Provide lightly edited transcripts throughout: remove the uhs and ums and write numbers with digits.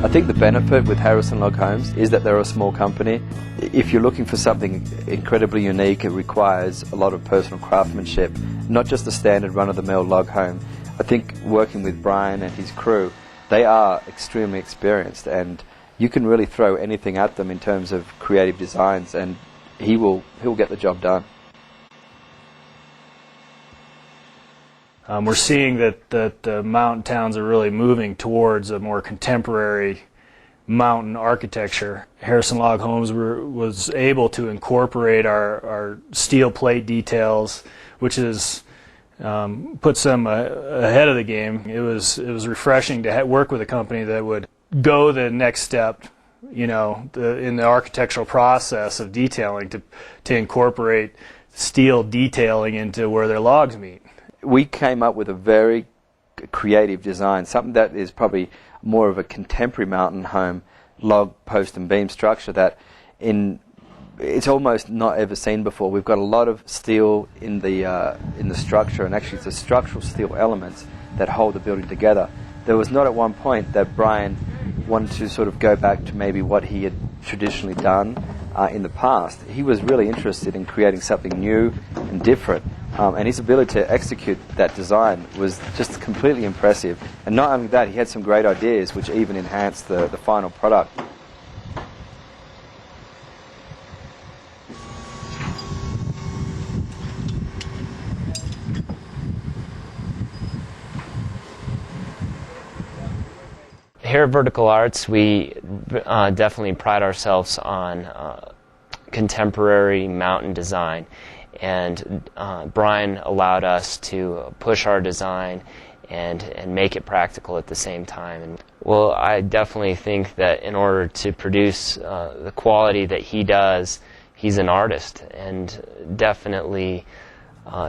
I think the benefit with Harrison Log Homes is that they're a small company. If you're looking for something incredibly unique, it requires a lot of personal craftsmanship, not just a standard run-of-the-mill log home. I think working with Brian and his crew, they are extremely experienced, and you can really throw anything at them in terms of creative designs, and he'll get the job done. We're seeing that mountain towns are really moving towards a more contemporary mountain architecture. Harrison Log Homes was able to incorporate our steel plate details, which is puts them ahead of the game. It was refreshing to work with a company that would go the next step, you know, in the architectural process of detailing to incorporate steel detailing into where their logs meet. We came up with a very creative design, something that is probably more of a contemporary mountain home log, post and beam structure that it's almost not ever seen before. We've got a lot of steel in the structure, and actually it's the structural steel elements that hold the building together. There was not at one point that Brian wanted to sort of go back to maybe what he had traditionally done in the past. He was really interested in creating something new and different. And his ability to execute that design was just completely impressive. And not only that, he had some great ideas which even enhanced the final product. Here at Vertical Arts, we definitely pride ourselves on contemporary mountain design. And Brian allowed us to push our design and make it practical at the same time. And well, I definitely think that in order to produce the quality that he does, he's an artist and definitely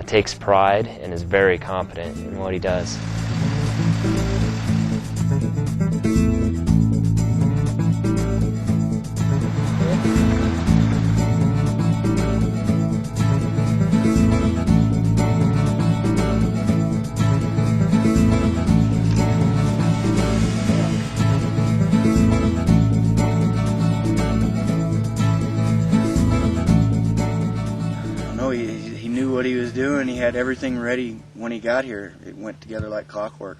takes pride and is very competent in what he does. He knew what he was doing. He had everything ready when he got here. It went together like clockwork.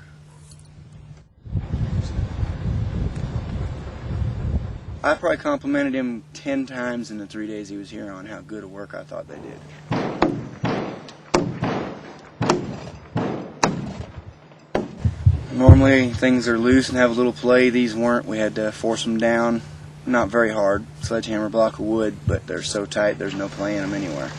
I probably complimented him 10 times in the 3 days he was here on how good a work I thought they did. Normally things are loose and have a little play. These weren't. We had to force them down. Not very hard. Sledgehammer block of wood, but they're so tight there's no play in them anywhere.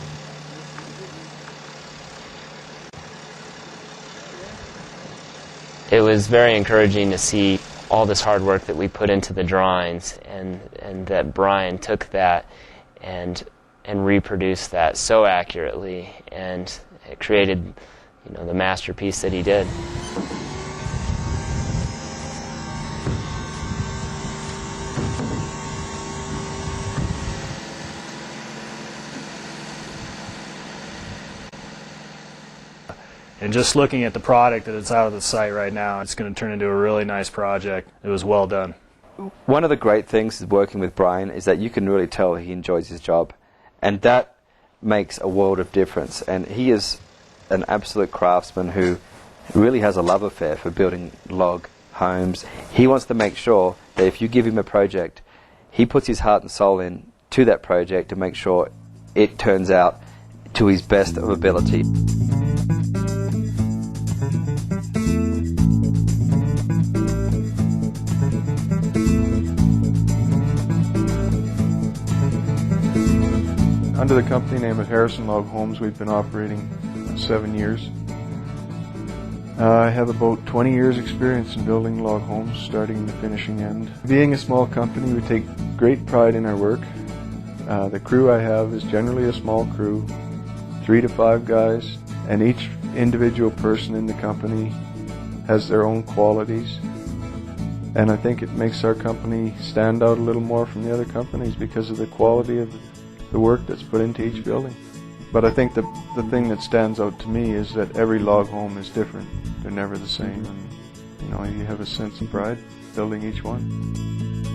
It was very encouraging to see all this hard work that we put into the drawings, and that Brian took that and reproduced that so accurately, and it created, you know, the masterpiece that he did. And just looking at the product that is out of the site right now, it's going to turn into a really nice project. It was well done. One of the great things working with Brian is that you can really tell he enjoys his job, and that makes a world of difference. And he is an absolute craftsman who really has a love affair for building log homes. He wants to make sure that if you give him a project, he puts his heart and soul in to that project to make sure it turns out to his best of ability. Under the company name of Harrison Log Homes, we've been operating 7 years. I have about 20 years experience in building log homes, starting the finishing end. Being a small company, we take great pride in our work. The crew I have is generally a small crew, 3 to 5 guys, and each individual person in the company has their own qualities. And I think it makes our company stand out a little more from the other companies because of the quality of the work that's put into each building. But I think the thing that stands out to me is that every log home is different. They're never the same, and you have a sense of pride building each one.